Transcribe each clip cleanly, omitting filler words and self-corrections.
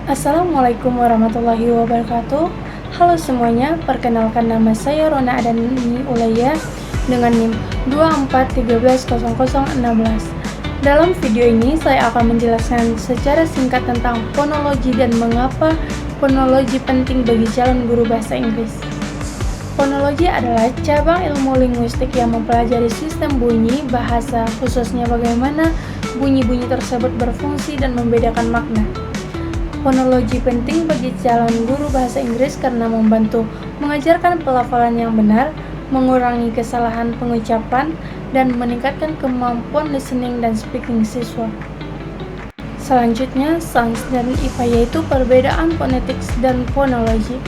Assalamualaikum warahmatullahi wabarakatuh. Halo semuanya, perkenalkan nama saya Rona Adani Ulaya dengan NIM 24130016. Dalam video ini saya akan menjelaskan secara singkat tentang fonologi dan mengapa fonologi penting bagi calon guru bahasa Inggris. Fonologi adalah cabang ilmu linguistik yang mempelajari sistem bunyi bahasa, khususnya bagaimana bunyi-bunyi tersebut berfungsi dan membedakan makna. Fonologi penting bagi calon guru bahasa Inggris karena membantu mengajarkan pelafalan yang benar, mengurangi kesalahan pengucapan, dan meningkatkan kemampuan listening dan speaking siswa. Selanjutnya, sains dan IPA yaitu perbedaan phonetics dan fonologi.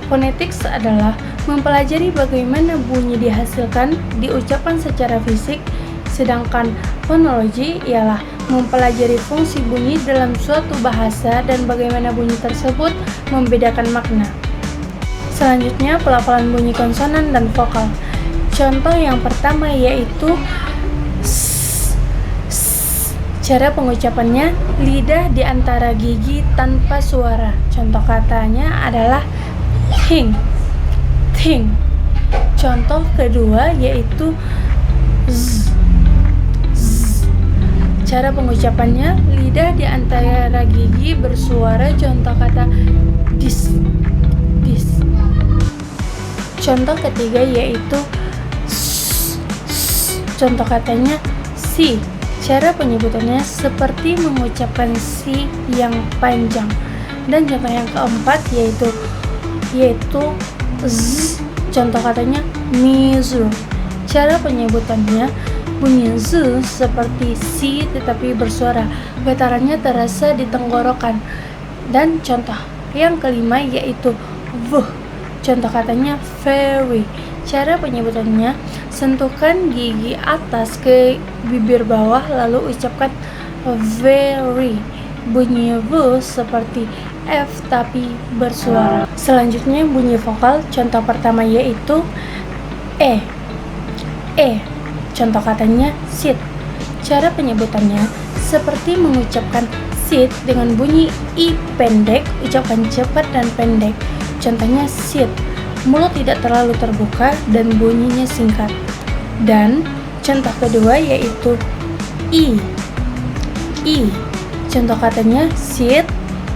Phonetics adalah mempelajari bagaimana bunyi dihasilkan, diucapkan secara fisik, sedangkan fonologi ialah mempelajari fungsi bunyi dalam suatu bahasa dan bagaimana bunyi tersebut membedakan makna. Selanjutnya, pelafalan bunyi konsonan dan vokal. Contoh yang pertama yaitu cara pengucapannya lidah di antara gigi tanpa suara. Contoh katanya adalah think. Contoh kedua yaitu z. Cara pengucapannya lidah di antara gigi bersuara. Contoh kata dis. Contoh ketiga yaitu contoh katanya si. Cara penyebutannya seperti mengucapkan si yang panjang. Dan contoh yang keempat yaitu z. Contoh katanya mizu. Cara penyebutannya bunyi z seperti si tetapi bersuara, getarannya terasa di tenggorokan. Dan contoh yang kelima yaitu vuh. Contoh katanya very. Cara penyebutannya sentuhkan gigi atas ke bibir bawah lalu ucapkan very. Bunyi v seperti f tapi bersuara. Selanjutnya bunyi vokal. Contoh pertama yaitu e. Contoh katanya sit. Cara penyebutannya seperti mengucapkan sit dengan bunyi i pendek, ucapkan cepat dan pendek. Contohnya sit. Mulut tidak terlalu terbuka dan bunyinya singkat. Dan contoh kedua yaitu i. Contoh katanya sit.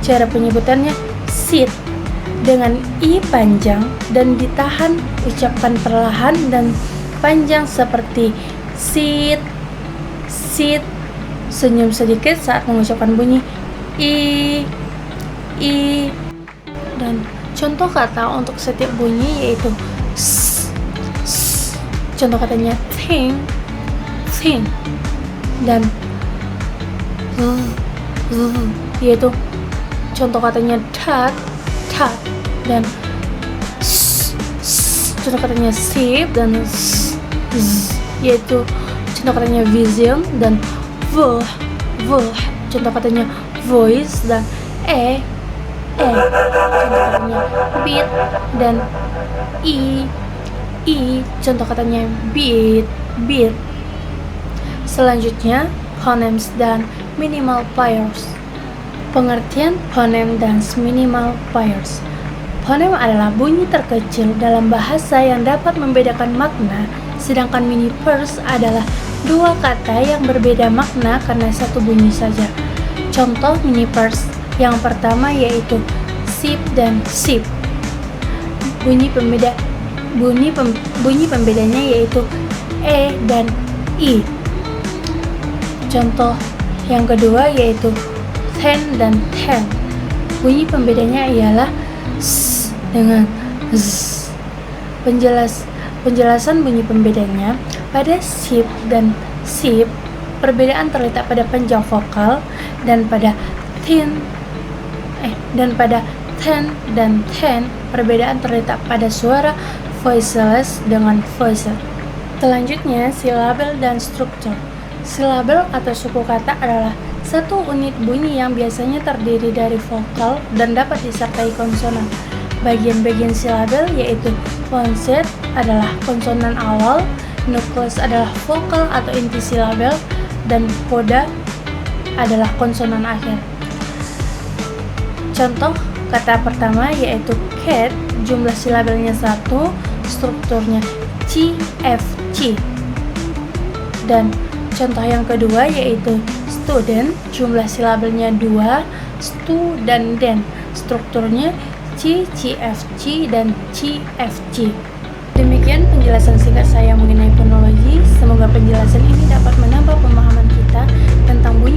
Cara penyebutannya sit dengan i panjang dan ditahan, ucapkan perlahan dan panjang seperti sit. Senyum sedikit saat mengucapkan bunyi i. Dan contoh kata untuk setiap bunyi yaitu s. Contoh katanya think. Dan yaitu contoh katanya tat. Dan contoh katanya sip dan yaitu contoh katanya vision dan vuh. Contoh katanya voice dan contoh katanya beat dan i. Contoh katanya beat. Selanjutnya phonemes dan minimal pairs. Pengertian phoneme dan minimal pairs. Phoneme adalah bunyi terkecil dalam bahasa yang dapat membedakan makna, sedangkan mini pairs adalah dua kata yang berbeda makna karena satu bunyi saja. Contoh mini pairs yang pertama yaitu sip dan sip. Bunyi pembedanya yaitu e dan i. Contoh yang kedua yaitu ten dan ten. Bunyi pembedanya ialah s dengan z. Penjelasan bunyi pembedanya pada sip dan sip, perbedaan terletak pada panjang vokal, dan pada ten dan ten, perbedaan terletak pada suara voiceless dengan voiced. Selanjutnya, silabel dan struktur. Silabel atau suku kata adalah satu unit bunyi yang biasanya terdiri dari vokal dan dapat disertai konsonan. Bagian-bagian silabel yaitu onset adalah konsonan awal, nukleus adalah vokal atau inti silabel, dan coda adalah konsonan akhir. Contoh kata pertama yaitu cat, jumlah silabelnya 1, strukturnya CFC. Dan contoh yang kedua yaitu student, jumlah silabelnya 2, stu dan den, strukturnya CFC dan CFG. Demikian penjelasan singkat saya mengenai fonologi. Semoga penjelasan ini dapat menambah pemahaman kita tentang bunyi